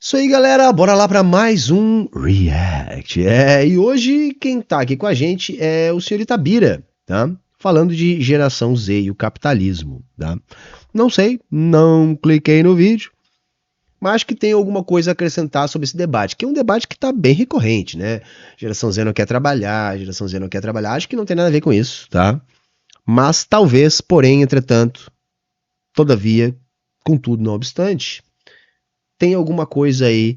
Isso aí, galera, bora lá para mais um React. E hoje quem tá aqui com a gente é o senhor Itabira, tá? Falando de geração Z e o capitalismo, tá? Não sei, não cliquei no vídeo, mas acho que tem alguma coisa a acrescentar sobre esse debate, que é um debate que tá bem recorrente, né? Geração Z não quer trabalhar, geração Z não quer trabalhar, acho que não tem nada a ver com isso, tá? Mas talvez, porém, entretanto, todavia, contudo, não obstante, tem alguma coisa aí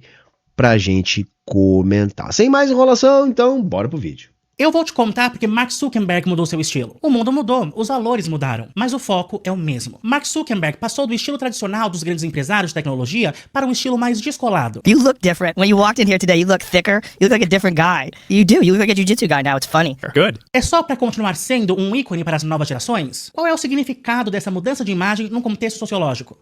pra gente comentar. Sem mais enrolação, então bora pro vídeo. Eu vou te contar porque Mark Zuckerberg mudou seu estilo. O mundo mudou, os valores mudaram, mas o foco é o mesmo. Mark Zuckerberg passou do estilo tradicional dos grandes empresários de tecnologia para um estilo mais descolado. You look different. When you walked in here today, you look thicker. You look like a different guy. You do. You look like a jiu-jitsu guy now. It's funny. Good. É só para continuar sendo um ícone para as novas gerações? Qual é o significado dessa mudança de imagem num contexto sociológico?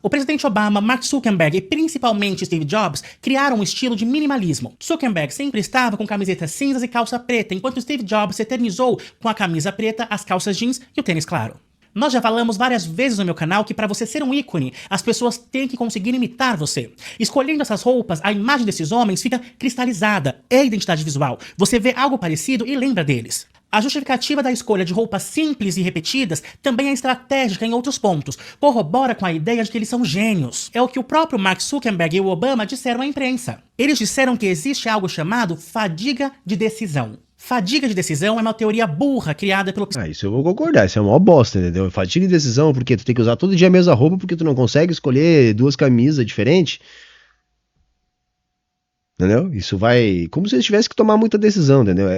O presidente Obama, Mark Zuckerberg e principalmente Steve Jobs criaram um estilo de minimalismo. Zuckerberg sempre estava com camisetas cinzas e calça preta, enquanto Steve Jobs se eternizou com a camisa preta, as calças jeans e o tênis claro. Nós já falamos várias vezes no meu canal que para você ser um ícone, as pessoas têm que conseguir imitar você. Escolhendo essas roupas, a imagem desses homens fica cristalizada, é identidade visual. Você vê algo parecido e lembra deles. A justificativa da escolha de roupas simples e repetidas também é estratégica em outros pontos. Corrobora com a ideia de que eles são gênios. É o que o próprio Mark Zuckerberg e o Obama disseram à imprensa. Eles disseram que existe algo chamado fadiga de decisão. Fadiga de decisão é uma teoria burra criada pelo... Isso eu vou concordar, isso é uma bosta, entendeu? Fadiga de decisão, porque tu tem que usar todo dia a mesma roupa, porque tu não consegue escolher duas camisas diferentes. Entendeu? Isso vai... Como se eles tivessem que tomar muita decisão, entendeu?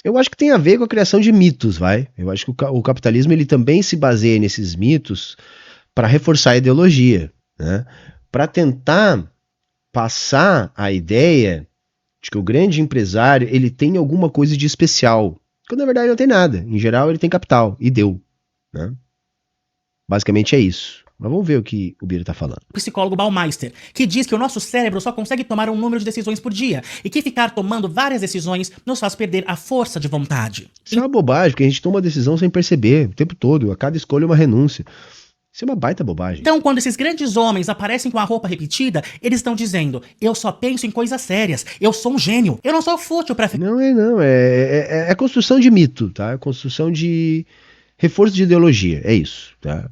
Eu acho que tem a ver com a criação de mitos, vai. Eu acho que o capitalismo ele também se baseia nesses mitos para reforçar a ideologia, né? Para tentar passar a ideia de que o grande empresário ele tem alguma coisa de especial, quando na verdade não tem nada. Em geral ele tem capital e deu, né? Basicamente é isso. Mas vamos ver o que o Bira tá falando. O psicólogo Baumeister, que diz que o nosso cérebro só consegue tomar um número de decisões por dia e que ficar tomando várias decisões nos faz perder a força de vontade. Isso é uma bobagem, porque a gente toma decisão sem perceber o tempo todo. A cada escolha é uma renúncia. Isso é uma baita bobagem. Então, quando esses grandes homens aparecem com a roupa repetida, eles estão dizendo: eu só penso em coisas sérias, eu sou um gênio, eu não sou fútil pra... Não. É construção de mito, tá? É construção de reforço de ideologia. É isso, tá?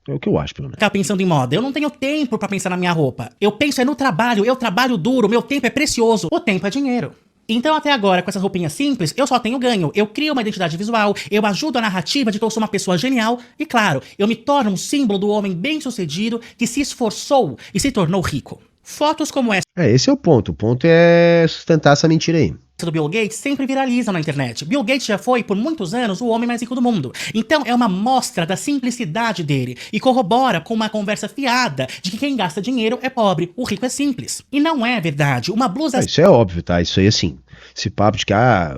É o que eu acho, pelo menos. Ficar pensando em moda. Eu não tenho tempo pra pensar na minha roupa. Eu penso no trabalho, eu trabalho duro, meu tempo é precioso. O tempo é dinheiro. Então até agora, com essas roupinhas simples, eu só tenho ganho. Eu crio uma identidade visual, eu ajudo a narrativa de que eu sou uma pessoa genial e, claro, eu me torno um símbolo do homem bem-sucedido que se esforçou e se tornou rico. Fotos como essa Esse é o ponto. O ponto é sustentar essa mentira aí. do Bill Gates sempre viralizam na internet. Bill Gates já foi, por muitos anos, o homem mais rico do mundo. Então é uma mostra da simplicidade dele e corrobora com uma conversa fiada de que quem gasta dinheiro é pobre, o rico é simples. E não é verdade. Uma blusa... Isso é óbvio, tá? Isso aí assim. Esse papo de que a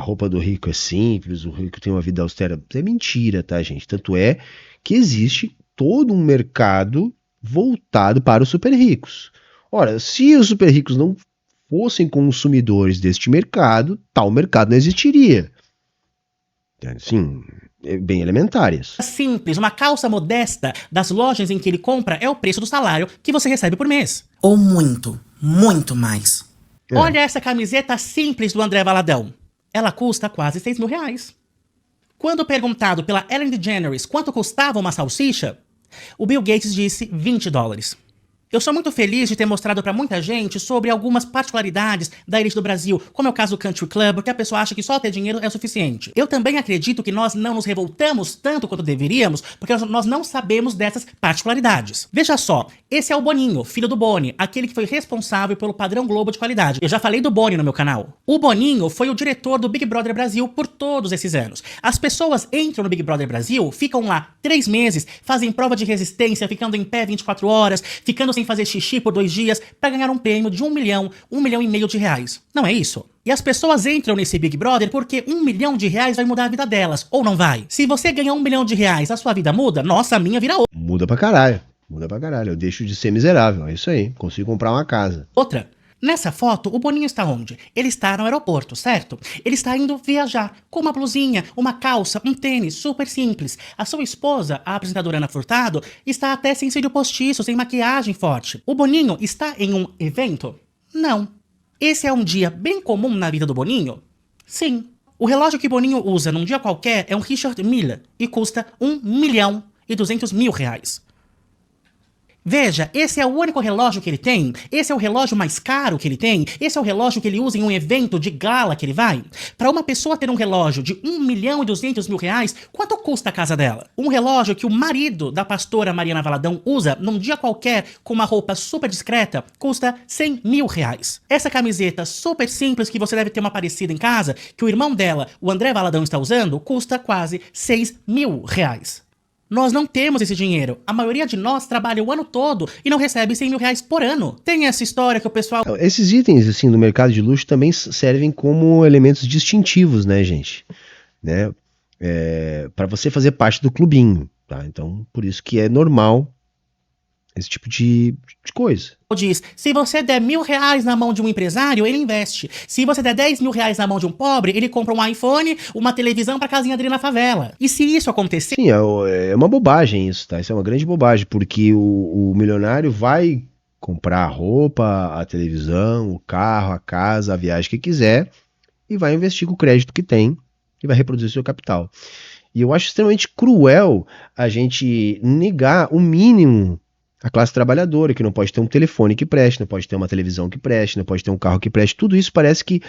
roupa do rico é simples, o rico tem uma vida austera, é mentira, tá, gente? Tanto é que existe todo um mercado voltado para os super ricos. Ora, se os super ricos não fossem consumidores deste mercado, tal mercado não existiria. Assim, é bem elementar isso. simples, uma calça modesta das lojas em que ele compra é o preço do salário que você recebe por mês. Ou muito, muito mais. Olha essa camiseta simples do André Valadão. Ela custa quase 6 mil reais. Quando perguntado pela Ellen DeGeneres quanto custava uma salsicha, o Bill Gates disse 20 dólares. Eu sou muito feliz de ter mostrado pra muita gente sobre algumas particularidades da elite do Brasil, como é o caso do Country Club, porque a pessoa acha que só ter dinheiro é o suficiente. Eu também acredito que nós não nos revoltamos tanto quanto deveríamos, porque nós não sabemos dessas particularidades. Veja só, esse é o Boninho, filho do Boni, aquele que foi responsável pelo padrão Globo de qualidade. Eu já falei do Boni no meu canal. O Boninho foi o diretor do Big Brother Brasil por todos esses anos. As pessoas entram no Big Brother Brasil, ficam lá 3 meses, fazem prova de resistência, ficando em pé 24 horas, ficando sem fazer xixi por 2 dias para ganhar um prêmio de 1 milhão, 1,5 milhão de reais. Não é isso? E as pessoas entram nesse Big Brother porque 1 milhão de reais vai mudar a vida delas, ou não vai? Se você ganhar 1 milhão de reais, a sua vida muda? Nossa, a minha vira outra. Muda pra caralho. Eu deixo de ser miserável, é isso aí. Consigo comprar uma casa. Outra. Nessa foto, o Boninho está onde? Ele está no aeroporto, certo? Ele está indo viajar com uma blusinha, uma calça, um tênis, super simples. A sua esposa, a apresentadora Ana Furtado, está até sem cílio postiço, sem maquiagem forte. O Boninho está em um evento? Não. Esse é um dia bem comum na vida do Boninho? Sim. O relógio que Boninho usa num dia qualquer é um Richard Mille e custa R$1.200.000. Veja, esse é o único relógio que ele tem, esse é o relógio mais caro que ele tem, esse é o relógio que ele usa em um evento de gala que ele vai. Para uma pessoa ter um relógio de R$1.200.000, quanto custa a casa dela? Um relógio que o marido da pastora Mariana Valadão usa num dia qualquer com uma roupa super discreta custa R$100.000. Essa camiseta super simples que você deve ter uma parecida em casa, que o irmão dela, o André Valadão, está usando, custa quase R$6.000. Nós não temos esse dinheiro. A maioria de nós trabalha o ano todo e não recebe R$100.000 por ano. Tem essa história que o pessoal... Esses itens, assim, do mercado de luxo também servem como elementos distintivos, né, gente? Né? Para você fazer parte do clubinho, tá? Então, por isso que é normal esse tipo de coisa. Diz, se você der R$1.000 na mão de um empresário, ele investe. Se você der R$10.000 na mão de um pobre, ele compra um iPhone, uma televisão pra casinha dele na favela. E se isso acontecer... Sim, é uma bobagem isso, tá? Isso é uma grande bobagem, porque o milionário vai comprar a roupa, a televisão, o carro, a casa, a viagem que quiser e vai investir com o crédito que tem e vai reproduzir o seu capital. E eu acho extremamente cruel a gente negar o mínimo a classe trabalhadora, que não pode ter um telefone que preste, não pode ter uma televisão que preste, não pode ter um carro que preste. Tudo isso parece que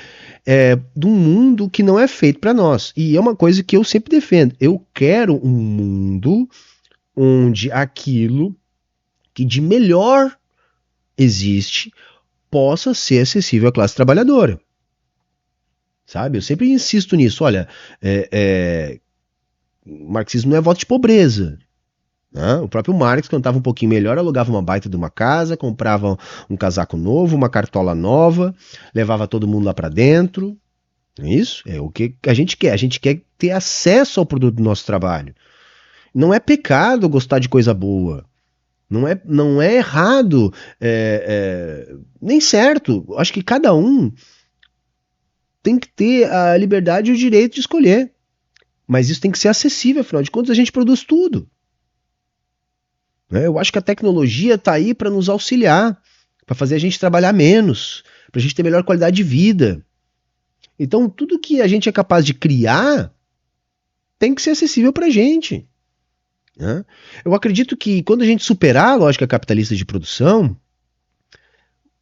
é de um mundo que não é feito para nós. E é uma coisa que eu sempre defendo. Eu quero um mundo onde aquilo que de melhor existe possa ser acessível à classe trabalhadora. Sabe? Eu sempre insisto nisso. Olha, o marxismo não é voto de pobreza. O próprio Marx, quando estava um pouquinho melhor, alugava uma baita de uma casa, comprava um casaco novo, uma cartola nova, levava todo mundo lá para dentro. Isso é o que a gente quer. A gente quer ter acesso ao produto do nosso trabalho. Não é pecado gostar de coisa boa. Não é errado, nem certo. Acho que cada um tem que ter a liberdade e o direito de escolher. Mas isso tem que ser acessível, afinal de contas a gente produz tudo. Eu acho que a tecnologia está aí para nos auxiliar, para fazer a gente trabalhar menos, para a gente ter melhor qualidade de vida. Então, tudo que a gente é capaz de criar tem que ser acessível para a gente. Eu acredito que quando a gente superar a lógica capitalista de produção,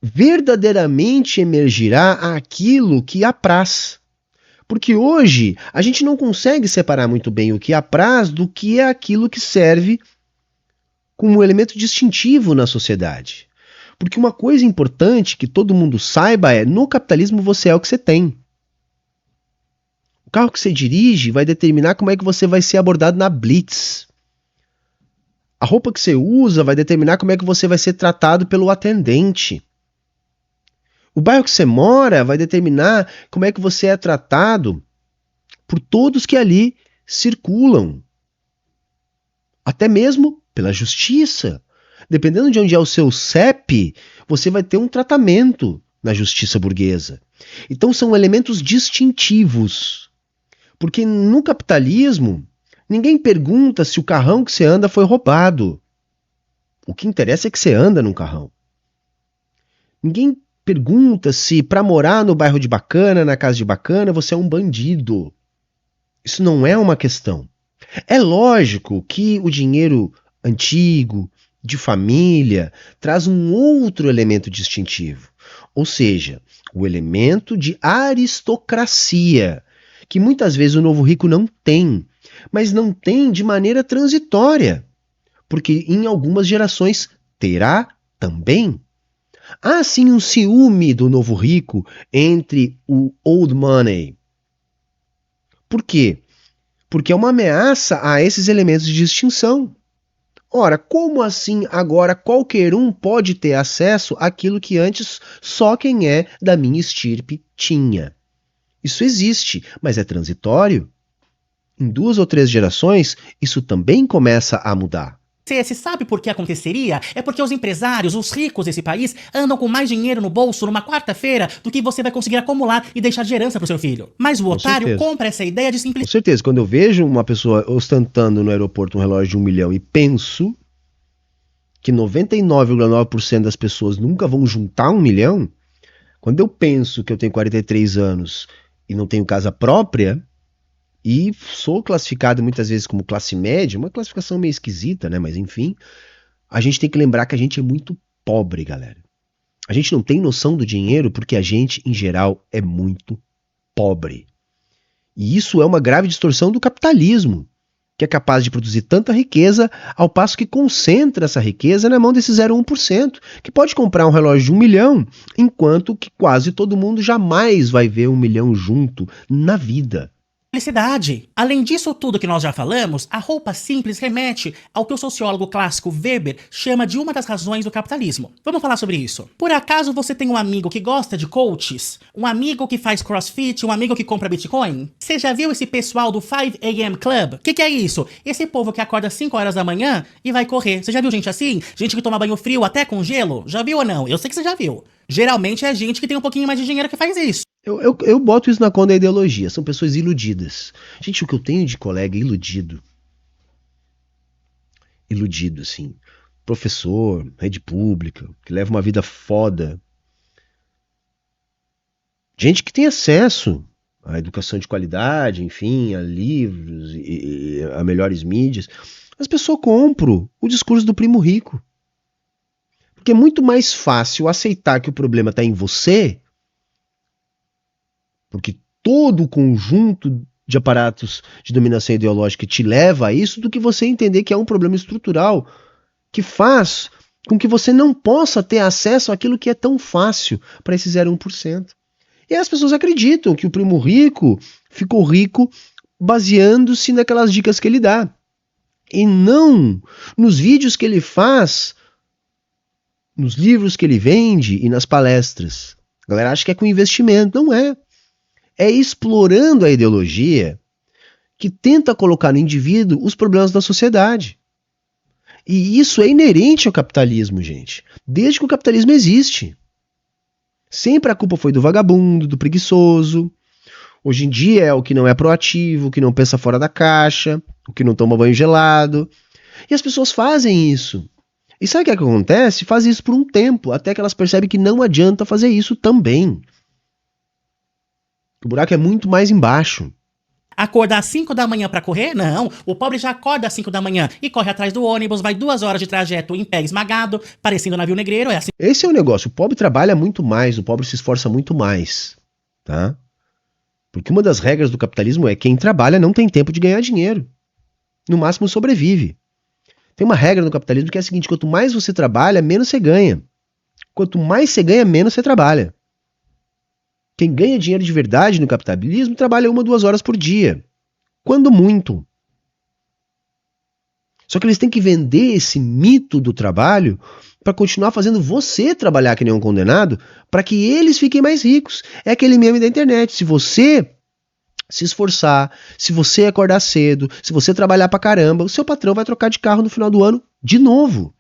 verdadeiramente emergirá aquilo que apraz. Porque hoje a gente não consegue separar muito bem o que apraz do que é aquilo que serve como um elemento distintivo na sociedade. Porque uma coisa importante que todo mundo saiba é, no capitalismo você é o que você tem. O carro que você dirige vai determinar como é que você vai ser abordado na blitz. A roupa que você usa vai determinar como é que você vai ser tratado pelo atendente. O bairro que você mora vai determinar como é que você é tratado por todos que ali circulam. Até mesmo pela justiça. Dependendo de onde é o seu CEP, você vai ter um tratamento na justiça burguesa. Então são elementos distintivos. Porque no capitalismo, ninguém pergunta se o carrão que você anda foi roubado. O que interessa é que você anda num carrão. Ninguém pergunta se para morar no bairro de Bacana, na casa de Bacana, você é um bandido. Isso não é uma questão. É lógico que o dinheiro antigo, de família, traz um outro elemento distintivo. Ou seja, o elemento de aristocracia, que muitas vezes o novo rico não tem, mas não tem de maneira transitória, porque em algumas gerações terá também. Há sim um ciúme do novo rico entre o old money. Por quê? Porque é uma ameaça a esses elementos de distinção. Ora, como assim agora qualquer um pode ter acesso àquilo que antes só quem é da minha estirpe tinha? Isso existe, mas é transitório. Em 2 ou 3 gerações, isso também começa a mudar. Se sabe por que aconteceria? É porque os empresários, os ricos desse país, andam com mais dinheiro no bolso numa quarta-feira do que você vai conseguir acumular e deixar de herança pro seu filho. Mas o otário compra essa ideia de Com certeza, quando eu vejo uma pessoa ostentando no aeroporto um relógio de 1 milhão e penso que 99,9% das pessoas nunca vão juntar 1 milhão, quando eu penso que eu tenho 43 anos e não tenho casa própria, e sou classificado muitas vezes como classe média, uma classificação meio esquisita, né? Mas enfim, a gente tem que lembrar que a gente é muito pobre, galera. A gente não tem noção do dinheiro porque a gente, em geral, é muito pobre. E isso é uma grave distorção do capitalismo, que é capaz de produzir tanta riqueza, ao passo que concentra essa riqueza na mão desse 0,1%, que pode comprar um relógio de 1 milhão, enquanto que quase todo mundo jamais vai ver 1 milhão junto na vida. Simplicidade. Além disso tudo que nós já falamos, a roupa simples remete ao que o sociólogo clássico Weber chama de uma das razões do capitalismo. Vamos falar sobre isso. Por acaso você tem um amigo que gosta de coaches? Um amigo que faz crossfit? Um amigo que compra Bitcoin? Você já viu esse pessoal do 5 AM Club? O que é isso? Esse povo que acorda às 5 horas da manhã e vai correr. Você já viu gente assim? Gente que toma banho frio até com gelo? Já viu ou não? Eu sei que você já viu. Geralmente é gente que tem um pouquinho mais de dinheiro que faz isso. Eu boto isso na conta da ideologia. São pessoas iludidas. Gente, o que eu tenho de colega iludido. Iludido, sim. Professor, rede pública, que leva uma vida foda. Gente que tem acesso à educação de qualidade, enfim, a livros, e a melhores mídias. As pessoas compram o discurso do primo rico. Porque é muito mais fácil aceitar que o problema está em você, porque todo o conjunto de aparatos de dominação ideológica te leva a isso, do que você entender que é um problema estrutural que faz com que você não possa ter acesso àquilo que é tão fácil para esse 0,1%. E as pessoas acreditam que o primo rico ficou rico baseando-se naquelas dicas que ele dá. E não nos vídeos que ele faz, nos livros que ele vende e nas palestras. A galera acha que é com investimento. Não é. É explorando a ideologia que tenta colocar no indivíduo os problemas da sociedade. E isso é inerente ao capitalismo, gente. Desde que o capitalismo existe. Sempre a culpa foi do vagabundo, do preguiçoso. Hoje em dia é o que não é proativo, o que não pensa fora da caixa, o que não toma banho gelado. E as pessoas fazem isso. E sabe o que acontece? Fazem isso por um tempo, até que elas percebem que não adianta fazer isso também. O buraco é muito mais embaixo. Acordar às 5 da manhã pra correr? Não. O pobre já acorda às 5 da manhã e corre atrás do ônibus, vai 2 horas de trajeto em pé esmagado, parecendo um navio negreiro. É assim. Esse é o negócio. O pobre trabalha muito mais, o pobre se esforça muito mais. Tá? Porque uma das regras do capitalismo é: quem trabalha não tem tempo de ganhar dinheiro. No máximo sobrevive. Tem uma regra no capitalismo que é a seguinte: quanto mais você trabalha, menos você ganha. Quanto mais você ganha, menos você trabalha. Quem ganha dinheiro de verdade no capitalismo trabalha 1 ou 2 horas por dia. Quando muito. Só que eles têm que vender esse mito do trabalho para continuar fazendo você trabalhar que nem um condenado, para que eles fiquem mais ricos. É aquele meme da internet. Se você se esforçar, se você acordar cedo, se você trabalhar pra caramba, o seu patrão vai trocar de carro no final do ano de novo.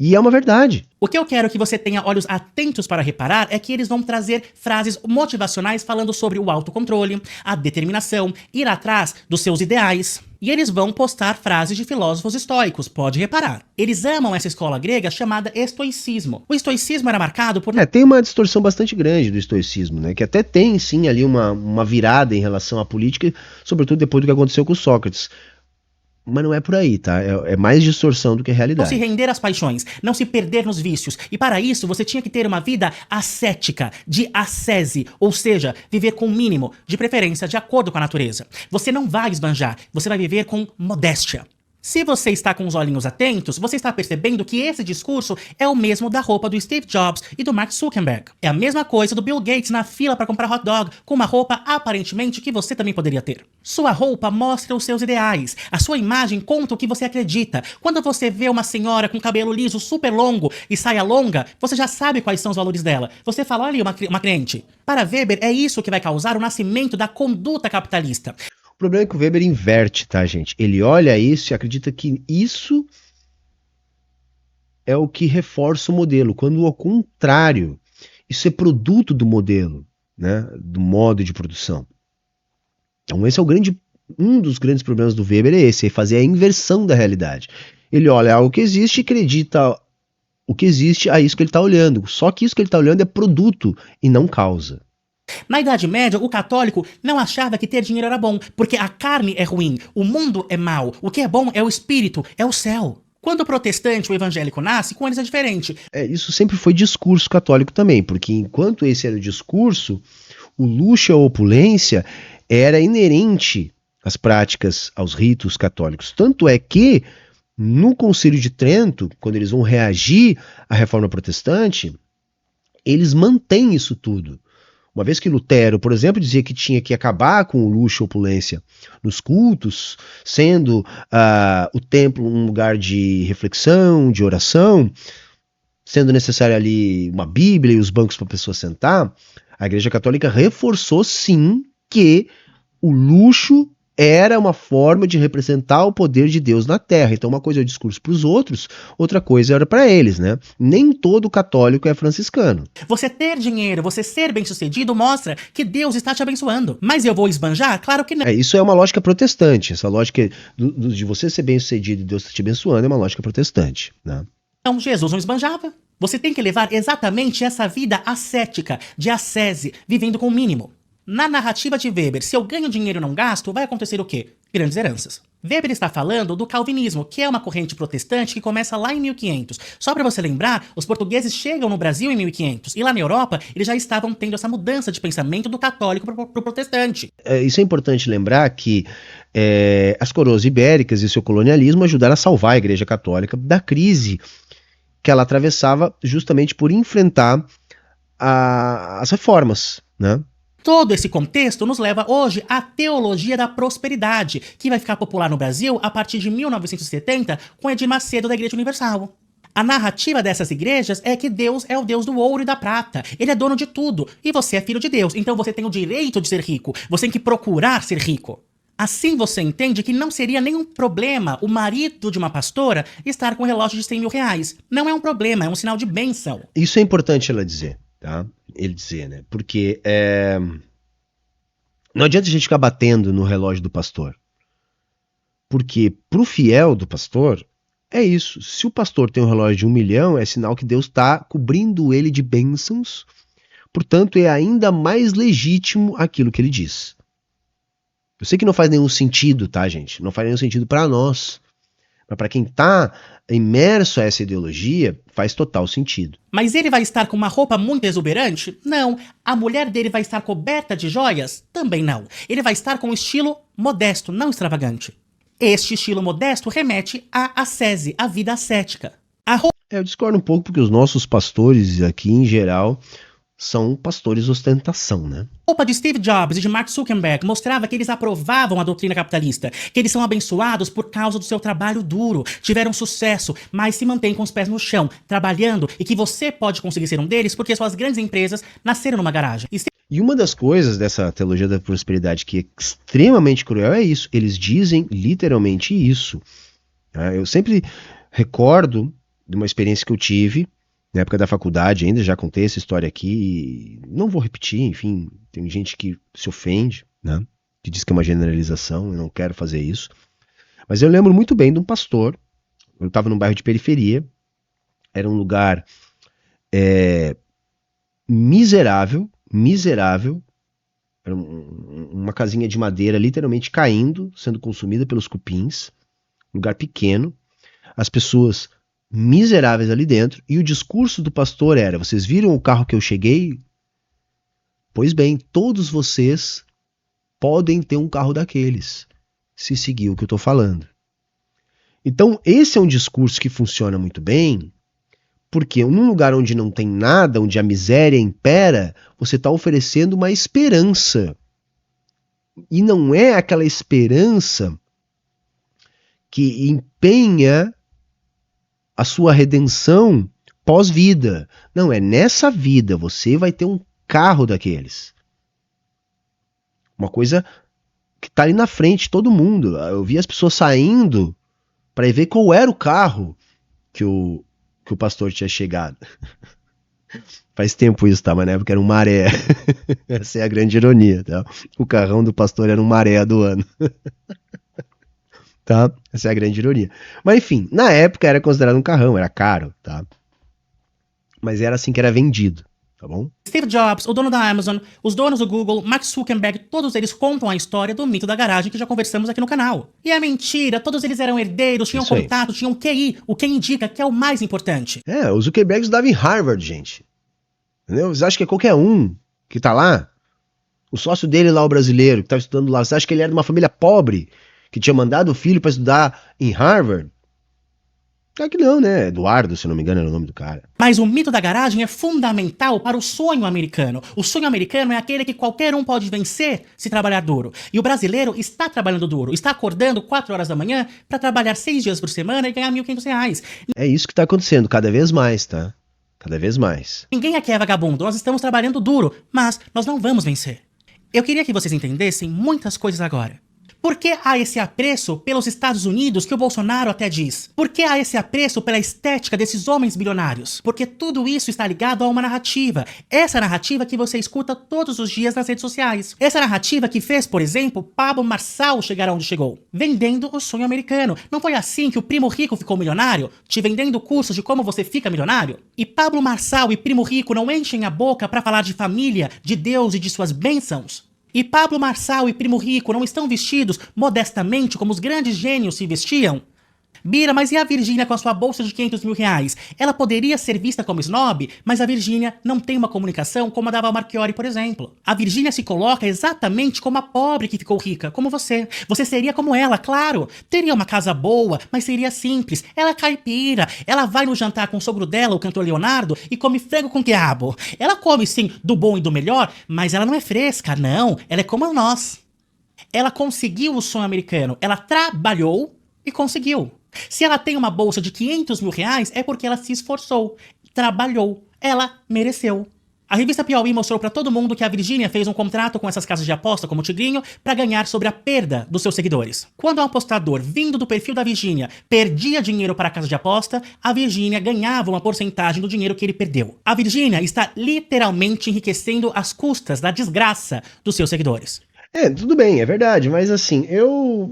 E é uma verdade. O que eu quero que você tenha olhos atentos para reparar é que eles vão trazer frases motivacionais falando sobre o autocontrole, a determinação, ir atrás dos seus ideais. E eles vão postar frases de filósofos estoicos, pode reparar. Eles amam essa escola grega chamada estoicismo. O estoicismo era marcado por... Tem uma distorção bastante grande do estoicismo, né? Que até tem, sim, ali uma virada em relação à política, sobretudo depois do que aconteceu com Sócrates. Mas não é por aí, tá? É mais distorção do que realidade. Não se render às paixões, não se perder nos vícios. E para isso, você tinha que ter uma vida ascética, de ascese, ou seja, viver com o mínimo, de preferência de acordo com a natureza. Você não vai esbanjar, você vai viver com modéstia. Se você está com os olhinhos atentos, você está percebendo que esse discurso é o mesmo da roupa do Steve Jobs e do Mark Zuckerberg. É a mesma coisa do Bill Gates na fila para comprar hot dog, com uma roupa aparentemente que você também poderia ter. Sua roupa mostra os seus ideais, a sua imagem conta o que você acredita. Quando você vê uma senhora com cabelo liso super longo e saia longa, você já sabe quais são os valores dela. Você fala, olha ali uma crente. Para Weber, é isso que vai causar o nascimento da conduta capitalista. O problema é que o Weber inverte, tá, gente? Ele olha isso e acredita que isso é o que reforça o modelo, quando ao contrário, isso é produto do modelo, né, do modo de produção. Então esse é um dos grandes problemas do Weber, é esse, é fazer a inversão da realidade. Ele olha algo que existe e acredita o que existe a isso que ele está olhando. Só que isso que ele está olhando é produto e não causa. Na Idade Média, o católico não achava que ter dinheiro era bom, porque a carne é ruim, o mundo é mau, o que é bom é o espírito, é o céu. Quando o protestante, o evangélico, nasce, com eles é diferente. Isso sempre foi discurso católico também, porque enquanto esse era o discurso, o luxo e a opulência era inerente às práticas, aos ritos católicos. Tanto é que, no Concílio de Trento, quando eles vão reagir à reforma protestante, eles mantêm isso tudo. Uma vez que Lutero, por exemplo, dizia que tinha que acabar com o luxo e a opulência nos cultos, sendo o templo um lugar de reflexão, de oração, sendo necessário ali uma Bíblia e os bancos para a pessoa sentar, a Igreja Católica reforçou sim que o luxo era uma forma de representar o poder de Deus na Terra. Então uma coisa é o discurso para os outros, outra coisa era para eles, né? Nem todo católico é franciscano. Você ter dinheiro, você ser bem-sucedido mostra que Deus está te abençoando. Mas eu vou esbanjar? Claro que não. Isso é uma lógica protestante. Essa lógica de você ser bem-sucedido e Deus te abençoando é uma lógica protestante, né? Então Jesus não esbanjava. Você tem que levar exatamente essa vida ascética, de ascese, vivendo com o mínimo. Na narrativa de Weber, se eu ganho dinheiro e não gasto, vai acontecer o quê? Grandes heranças. Weber está falando do calvinismo, que é uma corrente protestante que começa lá em 1500. Só para você lembrar, os portugueses chegam no Brasil em 1500 e lá na Europa eles já estavam tendo essa mudança de pensamento do católico para o protestante. Isso é importante lembrar que as coroas ibéricas e seu colonialismo ajudaram a salvar a Igreja Católica da crise que ela atravessava justamente por enfrentar as reformas, né? Todo esse contexto nos leva hoje à teologia da prosperidade, que vai ficar popular no Brasil a partir de 1970 com Edir Macedo da Igreja Universal. A narrativa dessas igrejas é que Deus é o Deus do ouro e da prata. Ele é dono de tudo. E você é filho de Deus. Então você tem o direito de ser rico. Você tem que procurar ser rico. Assim você entende que não seria nenhum problema o marido de uma pastora estar com um relógio de 100 mil reais. Não é um problema, é um sinal de bênção. Isso é importante ela dizer, tá? Ele dizer, né? Porque não adianta a gente ficar batendo no relógio do pastor. Porque pro fiel do pastor, é isso. Se o pastor tem um relógio de 1 milhão, é sinal que Deus está cobrindo ele de bênçãos. Portanto, é ainda mais legítimo aquilo que ele diz. Eu sei que não faz nenhum sentido, tá, gente? Não faz nenhum sentido para nós. Mas para quem tá imerso a essa ideologia, faz total sentido. Mas ele vai estar com uma roupa muito exuberante? Não. A mulher dele vai estar coberta de joias? Também não. Ele vai estar com um estilo modesto, não extravagante. Este estilo modesto remete à ascese, à vida ascética. Eu discordo um pouco porque os nossos pastores aqui, em geral, são pastores ostentação, né? A roupa de Steve Jobs e de Mark Zuckerberg mostrava que eles aprovavam a doutrina capitalista, que eles são abençoados por causa do seu trabalho duro, tiveram sucesso, mas se mantêm com os pés no chão, trabalhando, e que você pode conseguir ser um deles porque suas grandes empresas nasceram numa garagem. E uma das coisas dessa teologia da prosperidade que é extremamente cruel é isso. Eles dizem literalmente isso. Eu sempre recordo de uma experiência que eu tive na época da faculdade, ainda já contei essa história aqui, e não vou repetir, enfim, tem gente que se ofende, né, que diz que é uma generalização, eu não quero fazer isso, mas eu lembro muito bem de um pastor, eu estava num bairro de periferia, era um lugar miserável, era uma casinha de madeira literalmente caindo, sendo consumida pelos cupins, lugar pequeno, as pessoas miseráveis ali dentro, e o discurso do pastor era: vocês viram o carro que eu cheguei? Pois bem, todos vocês podem ter um carro daqueles, se seguir o que eu estou falando. Então esse é um discurso que funciona muito bem, porque num lugar onde não tem nada, onde a miséria impera, você está oferecendo uma esperança, e não é aquela esperança que empenha a sua redenção pós-vida. Não, é nessa vida você vai ter um carro daqueles. Uma coisa que está ali na frente de todo mundo. Eu vi as pessoas saindo para ver qual era o carro que o que o pastor tinha chegado. Faz tempo isso, tá? Mas na época era um maré. Essa é a grande ironia, tá? O carrão do pastor era um maré do ano. Tá? Essa é a grande ironia. Mas enfim, na época era considerado um carrão, era caro, tá? Mas era assim que era vendido, tá bom? Steve Jobs, o dono da Amazon, os donos do Google, Mark Zuckerberg, todos eles contam a história do mito da garagem que já conversamos aqui no canal. E é mentira, todos eles eram herdeiros, tinham Isso aí. contato, tinham QI, o que indica que é o mais importante. O Zuckerberg estudava em Harvard, gente. Entendeu? Vocês acham que é qualquer um que tá lá? O sócio dele lá, o brasileiro, que tava estudando lá, você acha que ele era de uma família pobre, que tinha mandado o filho para estudar em Harvard? Claro que não, né? Eduardo, se não me engano, era o nome do cara. Mas o mito da garagem é fundamental para o sonho americano. O sonho americano é aquele que qualquer um pode vencer se trabalhar duro. E o brasileiro está trabalhando duro, está acordando 4 horas da manhã para trabalhar 6 dias por semana e ganhar R$1.500. É isso que tá acontecendo, cada vez mais, tá? Cada vez mais. Ninguém aqui é vagabundo, nós estamos trabalhando duro, mas nós não vamos vencer. Eu queria que vocês entendessem muitas coisas agora. Por que há esse apreço pelos Estados Unidos que o Bolsonaro até diz? Por que há esse apreço pela estética desses homens bilionários? Porque tudo isso está ligado a uma narrativa. Essa narrativa que você escuta todos os dias nas redes sociais. Essa narrativa que fez, por exemplo, Pablo Marçal chegar onde chegou. Vendendo o sonho americano. Não foi assim que o Primo Rico ficou milionário? Te vendendo cursos de como você fica milionário? E Pablo Marçal e Primo Rico não enchem a boca para falar de família, de Deus e de suas bênçãos? E Pablo Marçal e Primo Rico não estão vestidos modestamente como os grandes gênios se vestiam? Bira, mas e a Virgínia com a sua bolsa de R$500 mil? Ela poderia ser vista como snob, mas a Virgínia não tem uma comunicação como a da Val Marchiori, por exemplo. A Virgínia se coloca exatamente como a pobre que ficou rica, como você. Você seria como ela, claro. Teria uma casa boa, mas seria simples. Ela é caipira. Ela vai no jantar com o sogro dela, o cantor Leonardo, e come frango com quiabo. Ela come, sim, do bom e do melhor, mas ela não é fresca, não. Ela é como nós. Ela conseguiu o sonho americano. Ela trabalhou e conseguiu. Se ela tem uma bolsa de R$500 mil, é porque ela se esforçou, trabalhou, ela mereceu. A revista Piauí mostrou pra todo mundo que a Virgínia fez um contrato com essas casas de aposta como o Tigrinho pra ganhar sobre a perda dos seus seguidores. Quando um apostador vindo do perfil da Virgínia perdia dinheiro para a casa de aposta, a Virgínia ganhava uma porcentagem do dinheiro que ele perdeu. A Virgínia está literalmente enriquecendo às custas da desgraça dos seus seguidores. Tudo bem, é verdade, mas assim, eu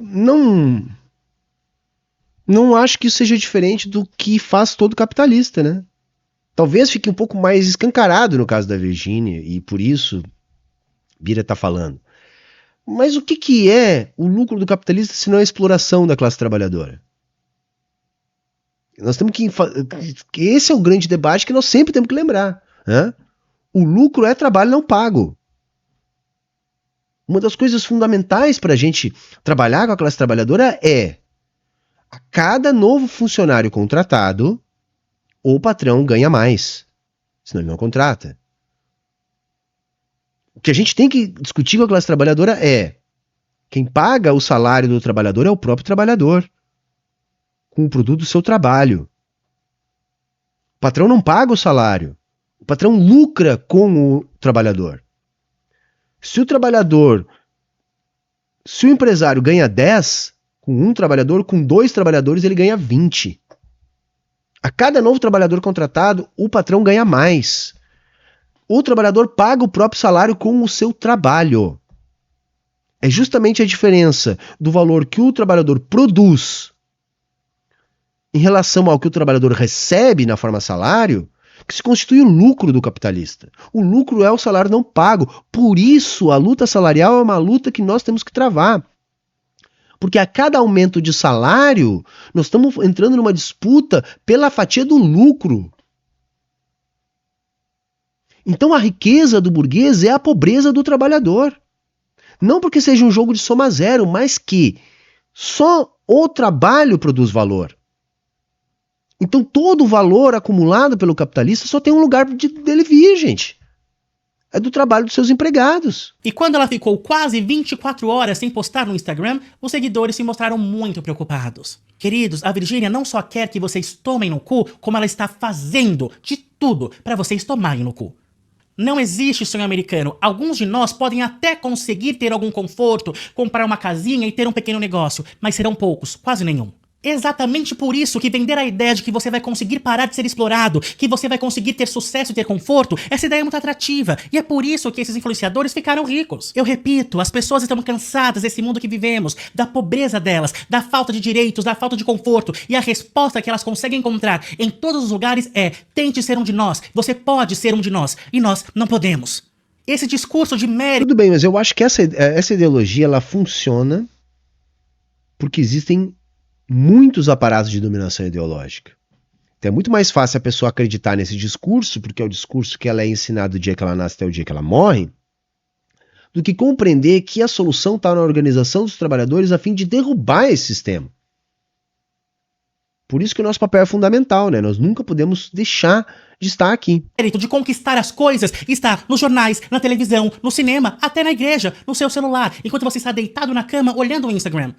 não acho que isso seja diferente do que faz todo capitalista, né? Talvez fique um pouco mais escancarado no caso da Virgínia, e por isso Bira tá falando. Mas o que é o lucro do capitalista se não a exploração da classe trabalhadora? Nós temos que... Esse é o grande debate que nós sempre temos que lembrar, né? O lucro é trabalho não pago. Uma das coisas fundamentais para a gente trabalhar com a classe trabalhadora é: a cada novo funcionário contratado, o patrão ganha mais, senão ele não contrata. O que a gente tem que discutir com a classe trabalhadora é: quem paga o salário do trabalhador é o próprio trabalhador, com o produto do seu trabalho. O patrão não paga o salário, o patrão lucra com o trabalhador. Se o empresário ganha 10... com um trabalhador, com 2 trabalhadores, ele ganha 20. A cada novo trabalhador contratado, o patrão ganha mais. O trabalhador paga o próprio salário com o seu trabalho. É justamente a diferença do valor que o trabalhador produz em relação ao que o trabalhador recebe na forma salário que se constitui o lucro do capitalista. O lucro é o salário não pago. Por isso, a luta salarial é uma luta que nós temos que travar. Porque a cada aumento de salário, nós estamos entrando numa disputa pela fatia do lucro. Então a riqueza do burguês é a pobreza do trabalhador. Não porque seja um jogo de soma zero, mas que só o trabalho produz valor. Então todo o valor acumulado pelo capitalista só tem um lugar dele vir, gente. É do trabalho dos seus empregados. E quando ela ficou quase 24 horas sem postar no Instagram, os seguidores se mostraram muito preocupados. Queridos, a Virgínia não só quer que vocês tomem no cu, como ela está fazendo de tudo para vocês tomarem no cu. Não existe sonho americano. Alguns de nós podem até conseguir ter algum conforto, comprar uma casinha e ter um pequeno negócio, mas serão poucos, quase nenhum. Exatamente por isso que vender a ideia de que você vai conseguir parar de ser explorado, que você vai conseguir ter sucesso e ter conforto, essa ideia é muito atrativa. E é por isso que esses influenciadores ficaram ricos. Eu repito, as pessoas estão cansadas desse mundo que vivemos, da pobreza delas, da falta de direitos, da falta de conforto. E a resposta que elas conseguem encontrar em todos os lugares é: tente ser um de nós, você pode ser um de nós, e nós não podemos. Esse discurso de mérito... Tudo bem, mas eu acho que essa ideologia ela funciona porque existem muitos aparatos de dominação ideológica. Então é muito mais fácil a pessoa acreditar nesse discurso, porque é o discurso que ela é ensinada do dia que ela nasce até o dia que ela morre, do que compreender que a solução está na organização dos trabalhadores a fim de derrubar esse sistema. Por isso que o nosso papel é fundamental, né? Nós nunca podemos deixar de estar aqui. De conquistar as coisas está nos jornais, na televisão, no cinema, até na igreja, no seu celular, enquanto você está deitado na cama olhando o Instagram.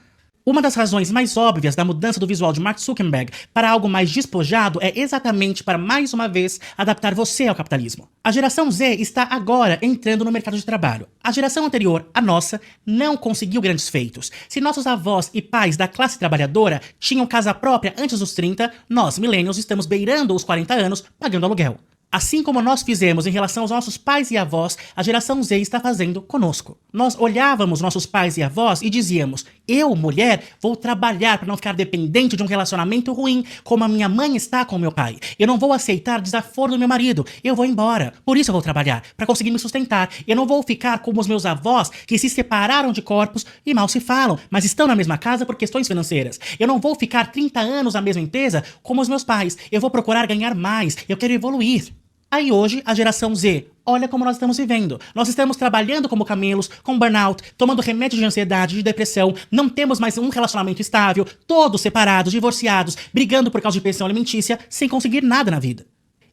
Uma das razões mais óbvias da mudança do visual de Mark Zuckerberg para algo mais despojado é exatamente para, mais uma vez, adaptar você ao capitalismo. A geração Z está agora entrando no mercado de trabalho. A geração anterior, a nossa, não conseguiu grandes feitos. Se nossos avós e pais da classe trabalhadora tinham casa própria antes dos 30, nós, millennials, estamos beirando os 40 anos pagando aluguel. Assim como nós fizemos em relação aos nossos pais e avós, a geração Z está fazendo conosco. Nós olhávamos nossos pais e avós e dizíamos: eu, mulher, vou trabalhar para não ficar dependente de um relacionamento ruim, como a minha mãe está com o meu pai. Eu não vou aceitar desaforo do meu marido. Eu vou embora. Por isso eu vou trabalhar, para conseguir me sustentar. Eu não vou ficar como os meus avós, que se separaram de corpos e mal se falam, mas estão na mesma casa por questões financeiras. Eu não vou ficar 30 anos na mesma empresa como os meus pais. Eu vou procurar ganhar mais. Eu quero evoluir. Aí hoje, a geração Z, olha como nós estamos vivendo. Nós estamos trabalhando como camelos, com burnout, tomando remédio de ansiedade, de depressão, não temos mais um relacionamento estável, todos separados, divorciados, brigando por causa de pensão alimentícia, sem conseguir nada na vida.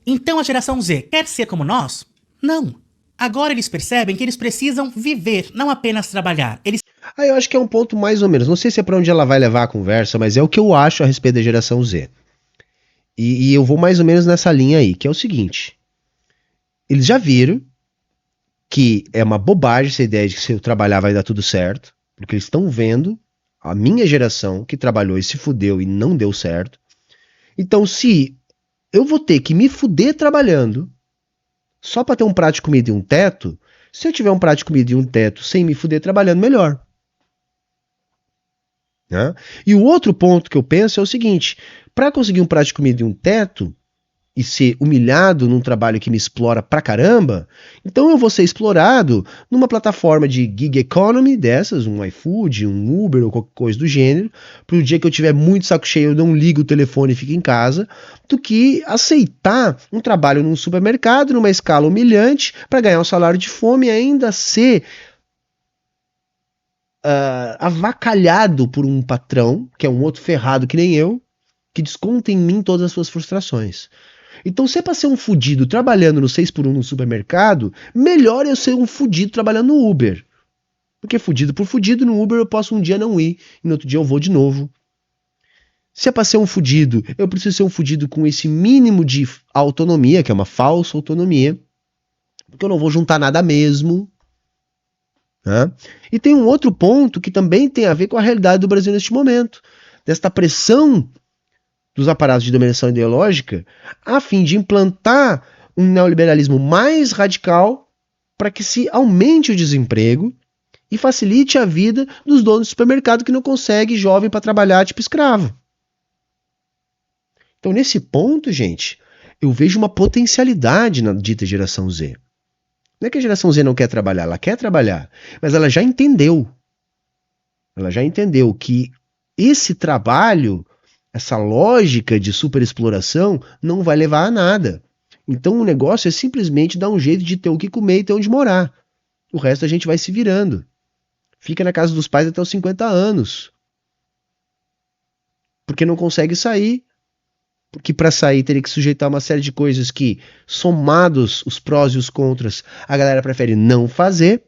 Então a geração Z quer ser como nós? Não. Agora eles percebem que eles precisam viver, não apenas trabalhar. Eu acho que é um ponto mais ou menos, não sei se é para onde ela vai levar a conversa, mas é o que eu acho a respeito da geração Z. E eu vou mais ou menos nessa linha aí, que é o seguinte: eles já viram que é uma bobagem essa ideia de que se eu trabalhar vai dar tudo certo, porque eles estão vendo a minha geração que trabalhou e se fudeu e não deu certo. Então, se eu vou ter que me fuder trabalhando só para ter um prato de comida e um teto, se eu tiver um prato de comida e um teto sem me fuder trabalhando, melhor. Né? E o outro ponto que eu penso é o seguinte: para conseguir um prato de comida e um teto, e ser humilhado num trabalho que me explora pra caramba, então eu vou ser explorado numa plataforma de gig economy dessas, um iFood, um Uber ou qualquer coisa do gênero, pro dia que eu tiver muito saco cheio eu não ligo o telefone e fico em casa, do que aceitar um trabalho num supermercado, numa escala humilhante, para ganhar um salário de fome e ainda ser avacalhado por um patrão, que é um outro ferrado que nem eu, que desconta em mim todas as suas frustrações. Então, se é pra ser um fudido trabalhando no 6x1 no supermercado, melhor eu ser um fudido trabalhando no Uber. Porque fudido por fudido, no Uber eu posso um dia não ir, e no outro dia eu vou de novo. Se é pra ser um fudido, eu preciso ser um fudido com esse mínimo de autonomia, que é uma falsa autonomia, porque eu não vou juntar nada mesmo. Né? E tem um outro ponto que também tem a ver com a realidade do Brasil neste momento, desta pressão dos aparatos de dominação ideológica, a fim de implantar um neoliberalismo mais radical para que se aumente o desemprego e facilite a vida dos donos de supermercado que não conseguem jovem para trabalhar tipo escravo. Então, nesse ponto, gente, eu vejo uma potencialidade na dita geração Z. Não é que a geração Z não quer trabalhar, ela quer trabalhar, mas ela já entendeu. Ela já entendeu que esse trabalho, essa lógica de superexploração não vai levar a nada. Então o negócio é simplesmente dar um jeito de ter o que comer e ter onde morar. O resto a gente vai se virando. Fica na casa dos pais até os 50 anos. Porque não consegue sair. Porque para sair teria que sujeitar uma série de coisas que, somados os prós e os contras, a galera prefere não fazer.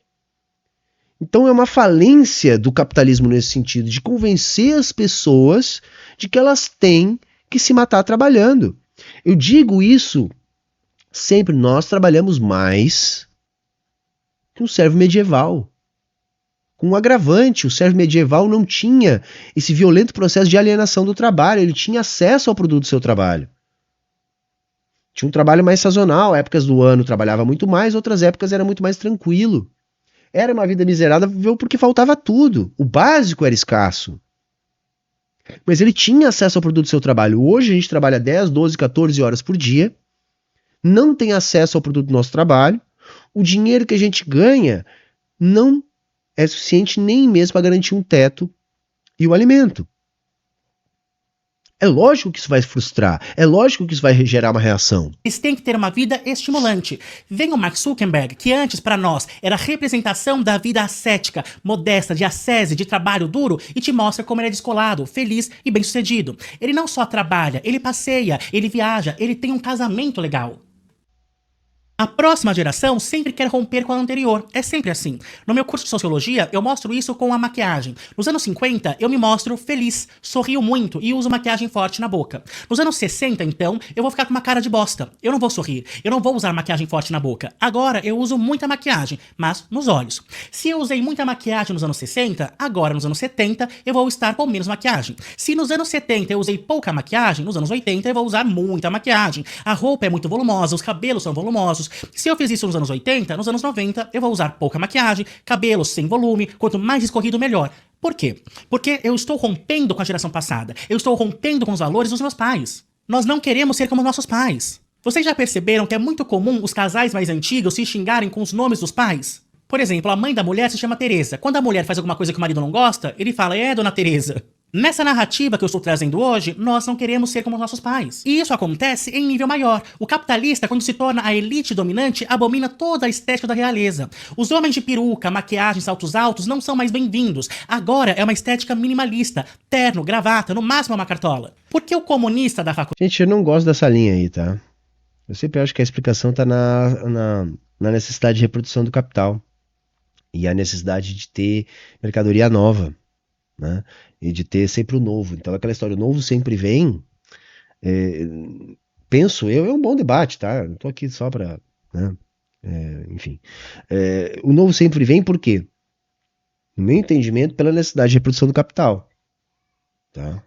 Então é uma falência do capitalismo nesse sentido, de convencer as pessoas de que elas têm que se matar trabalhando. Eu digo isso sempre, nós trabalhamos mais que um servo medieval. com um agravante. O servo medieval não tinha esse violento processo de alienação do trabalho, ele tinha acesso ao produto do seu trabalho. Tinha um trabalho mais sazonal, épocas do ano trabalhava muito mais, outras épocas era muito mais tranquilo. Era uma vida miserável porque faltava tudo, o básico era escasso. Mas ele tinha acesso ao produto do seu trabalho. Hoje a gente trabalha 10, 12, 14 horas por dia, não tem acesso ao produto do nosso trabalho, o dinheiro que a gente ganha não é suficiente nem mesmo para garantir um teto e o alimento. É lógico que isso vai frustrar, é lógico que isso vai gerar uma reação. Eles têm que ter uma vida estimulante. Vem o Mark Zuckerberg, que antes para nós era a representação da vida ascética, modesta, de ascese, de trabalho duro, e te mostra como ele é descolado, feliz e bem-sucedido. Ele não só trabalha, ele passeia, ele viaja, ele tem um casamento legal. A próxima geração sempre quer romper com a anterior. É sempre assim. No meu curso de Sociologia, eu mostro isso com a maquiagem. Nos anos 50, eu me mostro feliz, sorrio muito e uso maquiagem forte na boca. Nos anos 60, então, eu vou ficar com uma cara de bosta. Eu não vou sorrir, eu não vou usar maquiagem forte na boca. Agora, eu uso muita maquiagem, mas nos olhos. Se eu usei muita maquiagem nos anos 60, agora nos anos 70, eu vou estar com menos maquiagem. Se nos anos 70 eu usei pouca maquiagem, nos anos 80 eu vou usar muita maquiagem. A roupa é muito volumosa, os cabelos são volumosos. Se eu fiz isso nos anos 80, nos anos 90, eu vou usar pouca maquiagem, cabelo sem volume, quanto mais escorrido, melhor. Por quê? Porque eu estou rompendo com a geração passada. Eu estou rompendo com os valores dos meus pais. Nós não queremos ser como nossos pais. Vocês já perceberam que é muito comum os casais mais antigos se xingarem com os nomes dos pais? Por exemplo, a mãe da mulher se chama Teresa. Quando a mulher faz alguma coisa que o marido não gosta, ele fala, dona Teresa. Nessa narrativa que eu estou trazendo hoje, nós não queremos ser como nossos pais. E isso acontece em nível maior. O capitalista, quando se torna a elite dominante, abomina toda a estética da realeza. Os homens de peruca, maquiagem, saltos altos não são mais bem-vindos. Agora é uma estética minimalista. Terno, gravata, no máximo uma cartola. Por que o comunista da faculdade... Gente, eu não gosto dessa linha aí, tá? Eu sempre acho que a explicação tá na necessidade de reprodução do capital. E a necessidade de ter mercadoria nova, né? E de ter sempre o novo. Então aquela história, o novo sempre vem, penso eu, é um bom debate, tá? Não tô aqui só pra, né? Enfim. O novo sempre vem por quê? No meu entendimento, pela necessidade de reprodução do capital. Tá?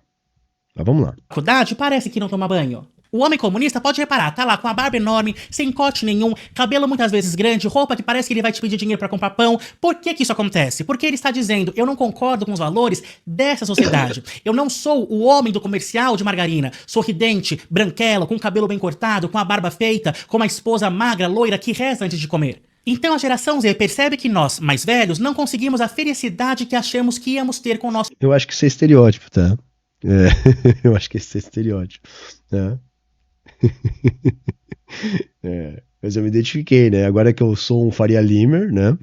Mas vamos lá. Faculdade parece que não toma banho. O homem comunista, pode reparar, tá lá com a barba enorme, sem corte nenhum, cabelo muitas vezes grande, roupa que parece que ele vai te pedir dinheiro pra comprar pão. Por que que isso acontece? Porque ele está dizendo, eu não concordo com os valores dessa sociedade. Eu não sou o homem do comercial de margarina, sorridente, branquelo, com o cabelo bem cortado, com a barba feita, com uma esposa magra, loira, que reza antes de comer. Então a geração Z percebe que nós, mais velhos, não conseguimos a felicidade que achamos que íamos ter com o nosso... Eu acho que isso é estereótipo, tá? Eu acho que isso é estereótipo, né? Mas eu me identifiquei, né? Agora que eu sou um Faria Limer, né?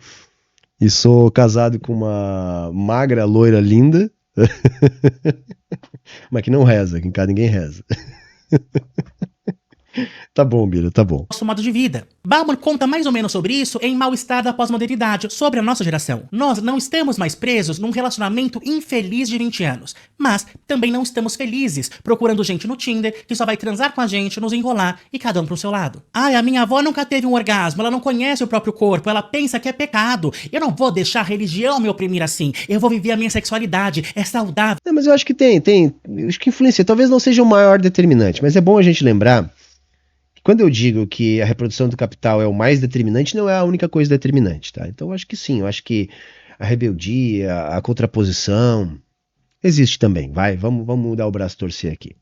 E sou casado com uma magra, loira, linda, mas que não reza, que em casa ninguém reza. Tá bom, Bira, tá bom. Nosso modo de vida. Bauman conta mais ou menos sobre isso em Mal-Estar da Pós-Modernidade, sobre a nossa geração. Nós não estamos mais presos num relacionamento infeliz de 20 anos, mas também não estamos felizes procurando gente no Tinder que só vai transar com a gente, nos enrolar e cada um pro seu lado. Ai, a minha avó nunca teve um orgasmo, ela não conhece o próprio corpo, ela pensa que é pecado. Eu não vou deixar a religião me oprimir assim, eu vou viver a minha sexualidade, é saudável. Mas eu acho que acho que influencia, talvez não seja o maior determinante, mas é bom a gente lembrar. Quando eu digo que a reprodução do capital é o mais determinante, não é a única coisa determinante, tá? Então eu acho que sim, eu acho que a rebeldia, a contraposição, existe também, vamos dar o braço a torcer aqui.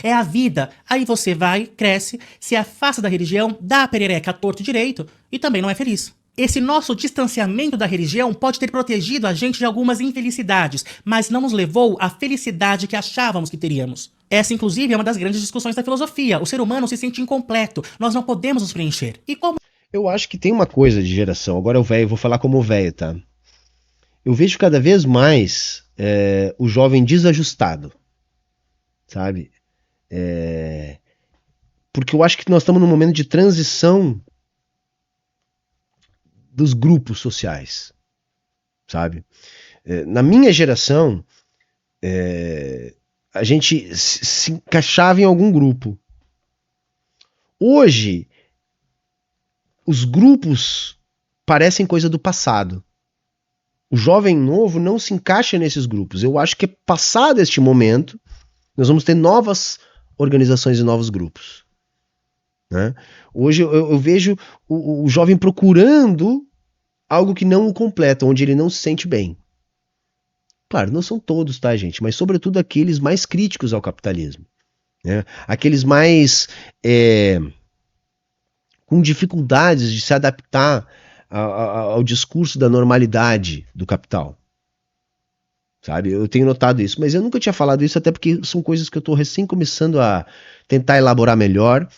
É a vida, aí você vai, cresce, se afasta da religião, dá a perereca a torto direito e também não é feliz. Esse nosso distanciamento da religião pode ter protegido a gente de algumas infelicidades, mas não nos levou à felicidade que achávamos que teríamos. Essa, inclusive, é uma das grandes discussões da filosofia. O ser humano se sente incompleto, nós não podemos nos preencher. E como... Eu acho que tem uma coisa de geração, agora eu vou falar como velho, tá? Eu vejo cada vez mais o jovem desajustado, sabe? Porque eu acho que nós estamos num momento de transição dos grupos sociais, sabe? Na minha geração, a gente se encaixava em algum grupo. Hoje, os grupos parecem coisa do passado. O jovem novo não se encaixa nesses grupos. Eu acho que passado este momento, nós vamos ter novas organizações e novos grupos. Né? Hoje eu vejo o jovem procurando algo que não o completa, onde ele não se sente bem. Claro, não são todos, tá, gente? Mas sobretudo aqueles mais críticos ao capitalismo. Né? Aqueles mais com dificuldades de se adaptar ao discurso da normalidade do capital. Sabe? Eu tenho notado isso, mas eu nunca tinha falado isso, até porque são coisas que eu estou recém começando a tentar elaborar melhor,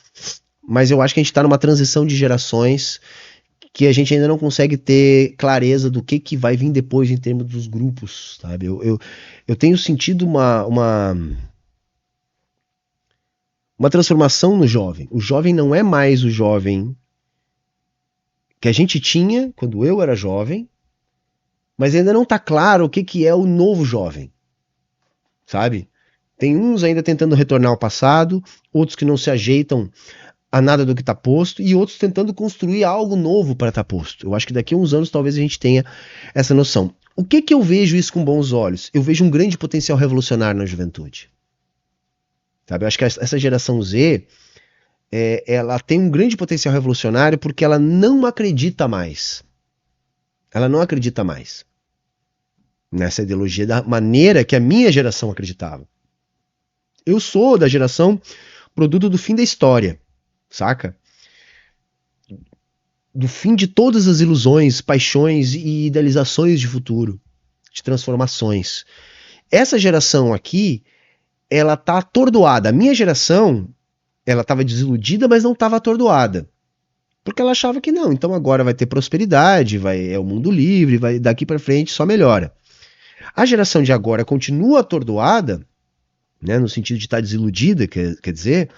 mas eu acho que a gente está numa transição de gerações que a gente ainda não consegue ter clareza do que vai vir depois em termos dos grupos, sabe? Eu tenho sentido uma transformação no jovem. O jovem não é mais o jovem que a gente tinha quando eu era jovem, mas ainda não está claro o que é o novo jovem, sabe? Tem uns ainda tentando retornar ao passado, outros que não se ajeitam a nada do que está posto, e outros tentando construir algo novo para estar posto. Eu acho que daqui a uns anos talvez a gente tenha essa noção. O que eu vejo isso com bons olhos? Eu vejo um grande potencial revolucionário na juventude. Sabe? Eu acho que essa geração Z, ela tem um grande potencial revolucionário porque ela não acredita mais. Ela não acredita mais nessa ideologia da maneira que a minha geração acreditava. Eu sou da geração produto do fim da história, saca? Do fim de todas as ilusões, paixões e idealizações de futuro, de transformações. Essa geração aqui, ela tá atordoada. A minha geração, ela estava desiludida, mas não estava atordoada. Porque ela achava que não, então agora vai ter prosperidade, é o mundo livre, vai daqui para frente só melhora. A geração de agora continua atordoada, né, no sentido de estar desiludida, quer dizer,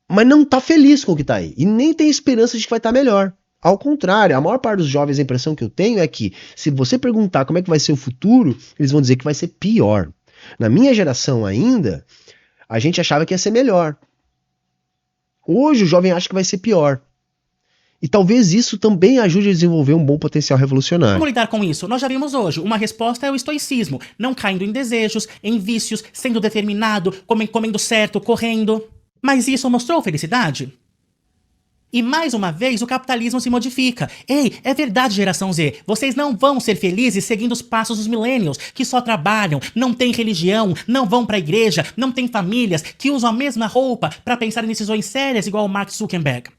mas não está feliz com o que está aí, e nem tem esperança de que vai estar melhor. Ao contrário, a maior parte dos jovens, a impressão que eu tenho é que, se você perguntar como é que vai ser o futuro, eles vão dizer que vai ser pior. Na minha geração ainda, a gente achava que ia ser melhor. Hoje o jovem acha que vai ser pior. E talvez isso também ajude a desenvolver um bom potencial revolucionário. Como lidar com isso? Nós já vimos hoje. Uma resposta é o estoicismo. Não caindo em desejos, em vícios, sendo determinado, comendo certo, correndo. Mas isso mostrou felicidade? E mais uma vez o capitalismo se modifica. Ei, é verdade, geração Z, vocês não vão ser felizes seguindo os passos dos millennials, que só trabalham, não têm religião, não vão pra igreja, não têm famílias, que usam a mesma roupa pra pensar em decisões sérias igual o Mark Zuckerberg.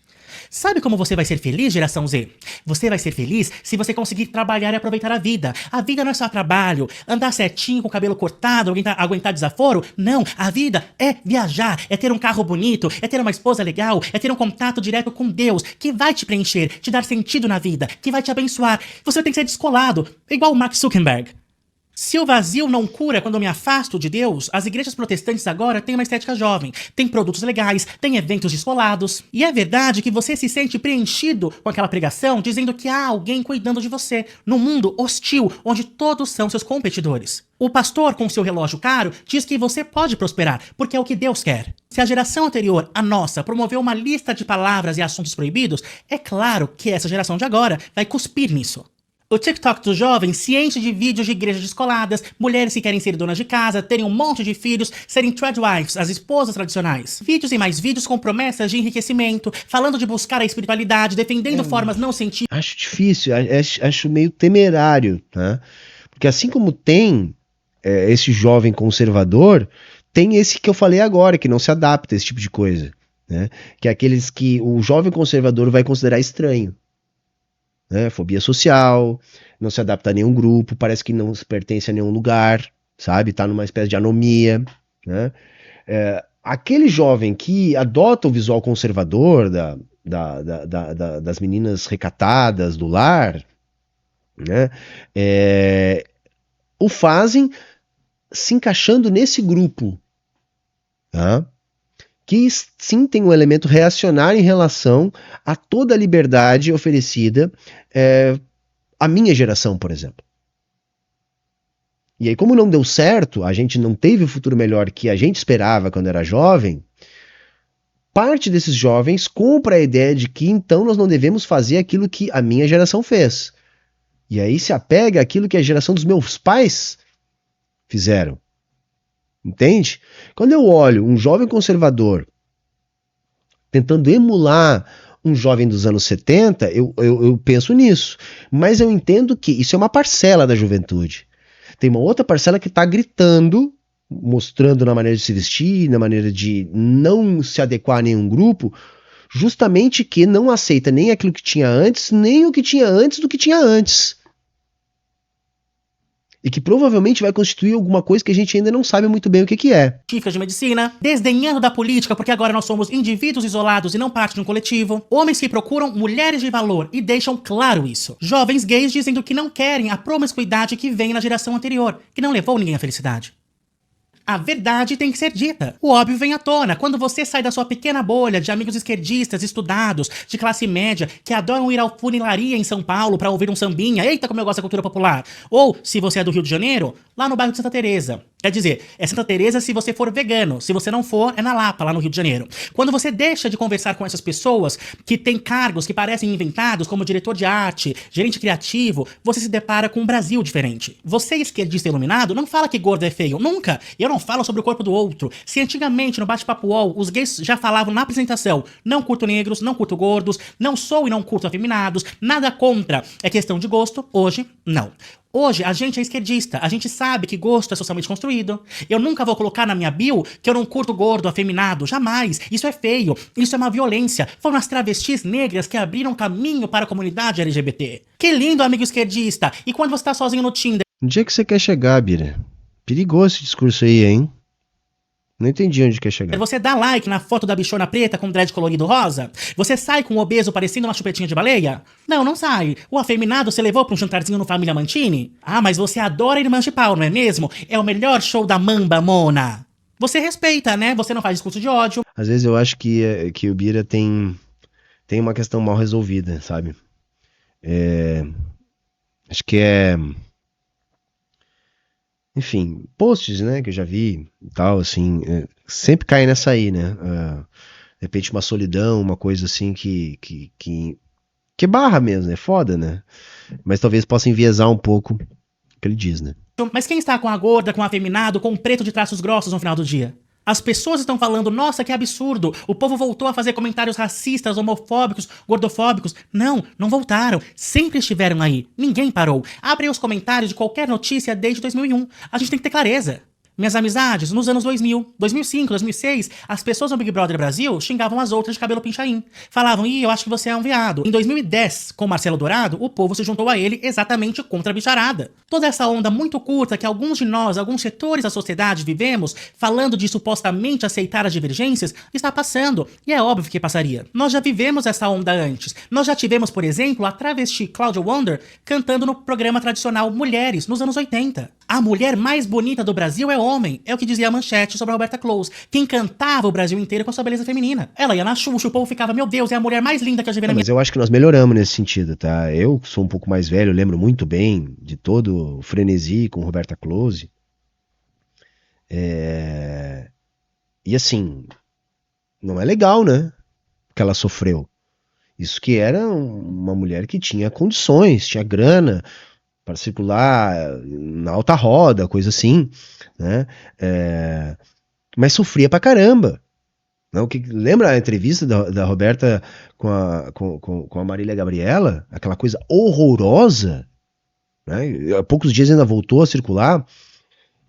Sabe como você vai ser feliz, geração Z? Você vai ser feliz se você conseguir trabalhar e aproveitar a vida. A vida não é só trabalho, andar certinho com o cabelo cortado, aguentar desaforo. Não, a vida é viajar, é ter um carro bonito, é ter uma esposa legal, é ter um contato direto com Deus, que vai te preencher, te dar sentido na vida, que vai te abençoar. Você tem que ser descolado, igual o Mark Zuckerberg. Se o vazio não cura quando eu me afasto de Deus, as igrejas protestantes agora têm uma estética jovem, têm produtos legais, têm eventos descolados. E é verdade que você se sente preenchido com aquela pregação dizendo que há alguém cuidando de você, num mundo hostil, onde todos são seus competidores. O pastor com seu relógio caro diz que você pode prosperar, porque é o que Deus quer. Se a geração anterior, a nossa, promoveu uma lista de palavras e assuntos proibidos, é claro que essa geração de agora vai cuspir nisso. O TikTok dos jovens se enche de vídeos de igrejas descoladas, mulheres que querem ser donas de casa, terem um monte de filhos, serem threadwives, as esposas tradicionais. Vídeos e mais vídeos com promessas de enriquecimento, falando de buscar a espiritualidade, defendendo formas não científicas. Acho difícil, acho meio temerário, tá? Porque assim como tem esse jovem conservador, tem esse que eu falei agora, que não se adapta a esse tipo de coisa, né? Que é aqueles que o jovem conservador vai considerar estranho. Né, fobia social, não se adapta a nenhum grupo, parece que não pertence a nenhum lugar, sabe? Tá numa espécie de anomia, né? Aquele jovem que adota o visual conservador das meninas recatadas do lar, né? O fazem se encaixando nesse grupo, tá? Que sim tem um elemento reacionário em relação a toda a liberdade oferecida à minha geração, por exemplo. E aí, como não deu certo, a gente não teve o futuro melhor que a gente esperava quando era jovem, parte desses jovens compra a ideia de que então nós não devemos fazer aquilo que a minha geração fez. E aí se apega àquilo que a geração dos meus pais fizeram. Entende? Quando eu olho um jovem conservador tentando emular um jovem dos anos 70, eu penso nisso. Mas eu entendo que isso é uma parcela da juventude. Tem uma outra parcela que está gritando, mostrando na maneira de se vestir, na maneira de não se adequar a nenhum grupo, justamente que não aceita nem aquilo que tinha antes, nem o que tinha antes do que tinha antes. E que provavelmente vai constituir alguma coisa que a gente ainda não sabe muito bem o que é. Científicas de medicina, desdenhando da política porque agora nós somos indivíduos isolados e não parte de um coletivo. Homens que procuram mulheres de valor e deixam claro isso. Jovens gays dizendo que não querem a promiscuidade que vem na geração anterior, que não levou ninguém à felicidade. A verdade tem que ser dita. O óbvio vem à tona quando você sai da sua pequena bolha de amigos esquerdistas, estudados, de classe média, que adoram ir ao Funilaria em São Paulo pra ouvir um sambinha. Eita, como eu gosto da cultura popular. Ou, se você é do Rio de Janeiro, lá no bairro de Santa Teresa. Quer dizer, é Santa Teresa se você for vegano. Se você não for, é na Lapa, lá no Rio de Janeiro. Quando você deixa de conversar com essas pessoas que têm cargos que parecem inventados, como diretor de arte, gerente criativo, você se depara com um Brasil diferente. Você, esquerdista iluminado, não fala que gordo é feio. Nunca. Eu não falo sobre o corpo do outro. Se antigamente, no bate-papo UOL, os gays já falavam na apresentação: não curto negros, não curto gordos, não sou e não curto afeminados, nada contra. É questão de gosto. Hoje, não. Hoje, a gente é esquerdista, a gente sabe que gosto é socialmente construído. Eu nunca vou colocar na minha bio que eu não curto gordo, afeminado, jamais. Isso é feio, isso é uma violência. Foram as travestis negras que abriram caminho para a comunidade LGBT. Que lindo, amigo esquerdista. E quando você tá sozinho no Tinder? Onde é que você quer chegar, Bira? Perigoso esse discurso aí, hein? Não entendi onde quer chegar. Você dá like na foto da bichona preta com dread colorido rosa? Você sai com o obeso parecendo uma chupetinha de baleia? Não, não sai. O afeminado você levou pra um jantarzinho no Família Mantini? Ah, mas você adora Irmãs de Pau, não é mesmo? É o melhor show da Mamba, Mona. Você respeita, né? Você não faz discurso de ódio. Às vezes eu acho que o Bira tem uma questão mal resolvida, sabe? Acho que enfim, posts, né, que eu já vi e tal, assim, sempre cai nessa aí, né? De repente uma solidão, uma coisa assim que barra mesmo, é foda, né? Mas talvez possa enviesar um pouco o que ele diz, né? Mas quem está com a gorda, com o afeminado, com o preto de traços grossos no final do dia? As pessoas estão falando: nossa, que absurdo, o povo voltou a fazer comentários racistas, homofóbicos, gordofóbicos. Não, não voltaram, sempre estiveram aí, ninguém parou. Abre aí os comentários de qualquer notícia desde 2001, a gente tem que ter clareza. Minhas amizades, nos anos 2000, 2005, 2006, as pessoas no Big Brother Brasil xingavam as outras de cabelo pinchain. Falavam: ih, eu acho que você é um viado. Em 2010, com Marcelo Dourado, o povo se juntou a ele exatamente contra a bicharada. Toda essa onda muito curta que alguns de nós, alguns setores da sociedade vivemos, falando de supostamente aceitar as divergências, está passando. E é óbvio que passaria. Nós já vivemos essa onda antes. Nós já tivemos, por exemplo, a travesti Claudia Wonder cantando no programa tradicional Mulheres, nos anos 80. A mulher mais bonita do Brasil é homem, é o que dizia a manchete sobre a Roberta Close, que encantava o Brasil inteiro com a sua beleza feminina. Ela ia na Xuxa, o povo ficava: meu Deus, é a mulher mais linda que eu já vi na minha... Mas eu acho que nós melhoramos nesse sentido, tá? Eu sou um pouco mais velho, lembro muito bem de todo o frenesi com Roberta Close. E assim, não é legal, né? O que ela sofreu. Isso que era uma mulher que tinha condições, tinha grana para circular na alta roda, coisa assim, né? Mas sofria pra caramba. Não, lembra a entrevista da Roberta com a Marília Gabriela? Aquela coisa horrorosa, né? Há poucos dias ainda voltou a circular.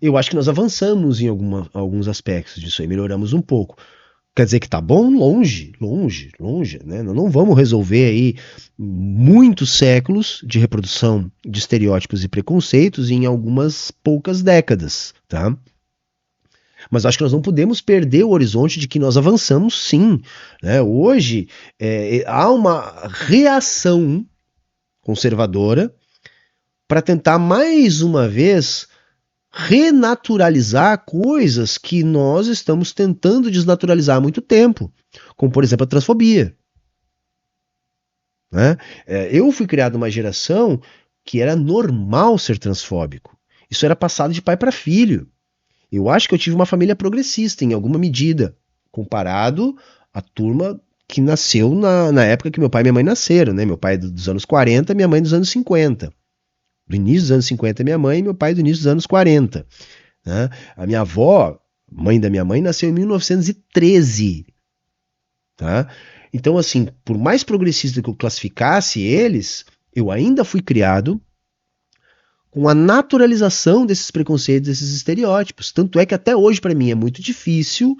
Eu acho que nós avançamos em alguns aspectos disso aí, melhoramos um pouco. Quer dizer que tá bom? Longe, né? Nós não vamos resolver aí muitos séculos de reprodução de estereótipos e preconceitos em algumas poucas décadas, tá? Mas acho que nós não podemos perder o horizonte de que nós avançamos sim, né? Hoje há uma reação conservadora para tentar mais uma vez renaturalizar coisas que nós estamos tentando desnaturalizar há muito tempo, como por exemplo a transfobia, né? Eu fui criado numa geração que era normal ser transfóbico, isso era passado de pai para filho. Eu acho que eu tive uma família progressista em alguma medida, comparado à turma que nasceu na época que meu pai e minha mãe nasceram, né? Meu pai é dos anos 40, minha mãe dos anos 50. do início dos anos 50 é minha mãe e meu pai do início dos anos 40. Né? A minha avó, mãe da minha mãe, nasceu em 1913. Tá? Então, assim, por mais progressista que eu classificasse eles, eu ainda fui criado com a naturalização desses preconceitos, desses estereótipos. Tanto é que até hoje, para mim, é muito difícil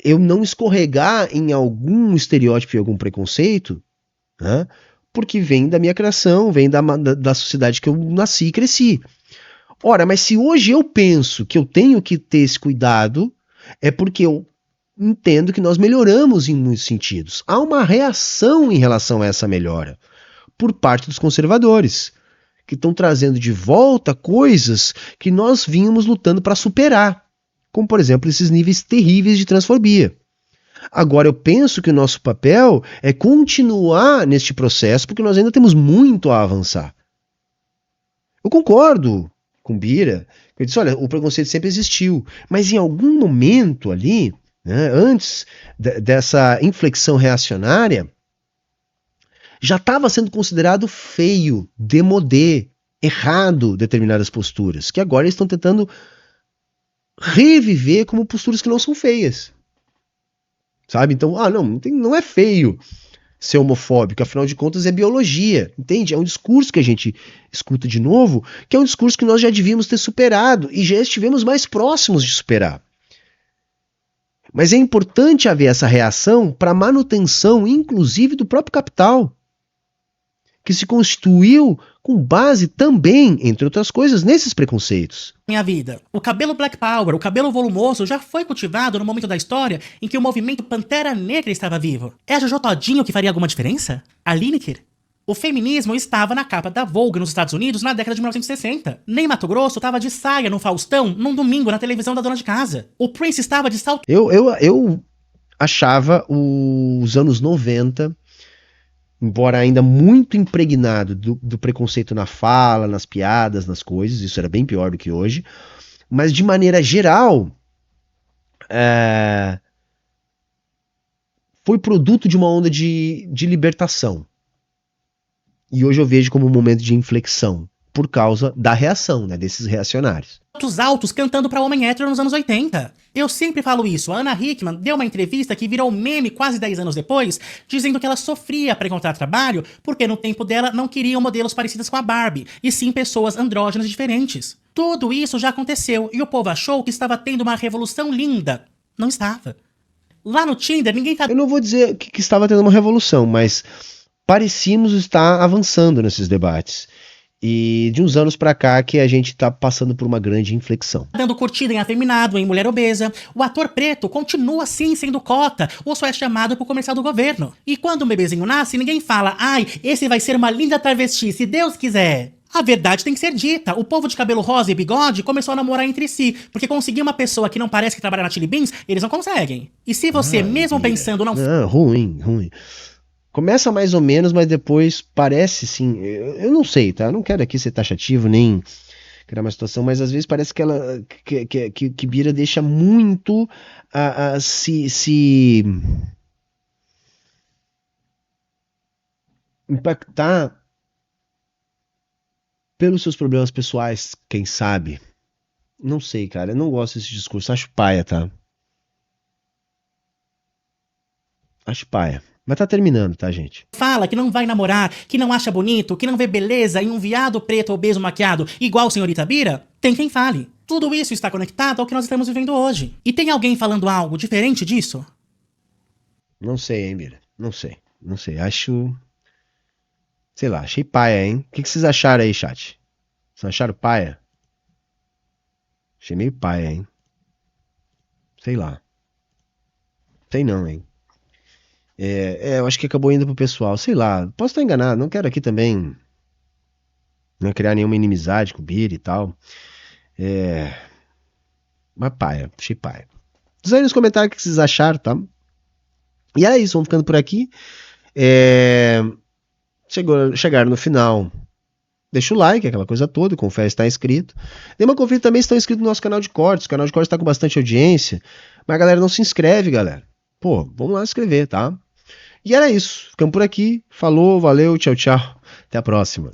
eu não escorregar em algum estereótipo e algum preconceito, né? Porque vem da minha criação, vem da sociedade que eu nasci e cresci. Ora, mas se hoje eu penso que eu tenho que ter esse cuidado, é porque eu entendo que nós melhoramos em muitos sentidos. Há uma reação em relação a essa melhora por parte dos conservadores, que estão trazendo de volta coisas que nós vínhamos lutando para superar, como, por exemplo, esses níveis terríveis de transfobia. Agora, eu penso que o nosso papel é continuar neste processo, porque nós ainda temos muito a avançar. Eu concordo com Bira, ele disse, olha, o preconceito sempre existiu, mas em algum momento ali, né, antes dessa inflexão reacionária, já estava sendo considerado feio, démodé, errado determinadas posturas, que agora eles estão tentando reviver como posturas que não são feias. Sabe? Então, não é feio ser homofóbico, afinal de contas é biologia, entende? É um discurso que a gente escuta de novo, que é um discurso que nós já devíamos ter superado e já estivemos mais próximos de superar. Mas é importante haver essa reação para a manutenção, inclusive, do próprio capital, que se constituiu com base também, entre outras coisas, nesses preconceitos. Minha vida. O cabelo Black Power, o cabelo volumoso, já foi cultivado no momento da história em que o movimento Pantera Negra estava vivo. É a Jojo Todinho que faria alguma diferença? A Lineker? O feminismo estava na capa da Vogue nos Estados Unidos na década de 1960. Ney Matogrosso estava de saia no Faustão num domingo na televisão da dona de casa. O Prince estava de salto... Eu achava os anos 90... embora ainda muito impregnado do preconceito na fala, nas piadas, nas coisas, isso era bem pior do que hoje, mas de maneira geral, foi produto de uma onda de libertação. E hoje eu vejo como um momento de inflexão, por causa da reação, né, desses reacionários. Altos cantando pra homem hétero nos anos 80. Eu sempre falo isso. A Ana Hickman deu uma entrevista que virou meme quase 10 anos depois, dizendo que ela sofria para encontrar trabalho porque no tempo dela não queriam modelos parecidos com a Barbie, e sim pessoas andrógenas diferentes. Tudo isso já aconteceu e o povo achou que estava tendo uma revolução linda. Não estava. Lá no Tinder ninguém tá... Eu não vou dizer que estava tendo uma revolução, mas parecíamos estar avançando nesses debates. E de uns anos pra cá que a gente tá passando por uma grande inflexão. Dando curtida em afeminado, em mulher obesa, o ator preto continua sim sendo cota, ou só é chamado pro comercial do governo. E quando um bebezinho nasce, ninguém fala, ai, esse vai ser uma linda travesti, se Deus quiser. A verdade tem que ser dita, o povo de cabelo rosa e bigode começou a namorar entre si, porque conseguir uma pessoa que não parece que trabalha na Chili Beans, eles não conseguem. E se você, mesmo pensando, não... Ruim. Começa mais ou menos, mas depois parece, sim, eu não sei, tá? Eu não quero aqui ser taxativo, nem criar uma situação, mas às vezes parece que Bira deixa muito se impactar pelos seus problemas pessoais, quem sabe? Não sei, cara, eu não gosto desse discurso, acho paia, tá? Acho paia. Mas tá terminando, tá, gente? Fala que não vai namorar, que não acha bonito, que não vê beleza em um viado preto obeso maquiado igual o senhorita Bira, tem quem fale. Tudo isso está conectado ao que nós estamos vivendo hoje. E tem alguém falando algo diferente disso? Não sei, hein, Bira? Não sei. Acho... sei lá, achei paia, hein? O que vocês acharam aí, chat? Vocês acharam paia? Achei meio paia, hein? Sei lá. Sei não, hein? Eu acho que acabou indo pro pessoal. Sei lá, posso estar enganado. Não quero aqui também não criar nenhuma inimizade com o Bira e tal. Mas paia, achei paia. Diz aí nos comentários o que vocês acharam, tá? E é isso, vamos ficando por aqui. Chegaram no final. Deixa o like, aquela coisa toda, confere se está inscrito. Dê uma conferida também se estão inscritos no nosso canal de cortes. O canal de cortes está com bastante audiência. Mas a galera não se inscreve, galera. Pô, vamos lá se inscrever, tá? E era isso. Ficamos por aqui. Falou, valeu, tchau, tchau. Até a próxima.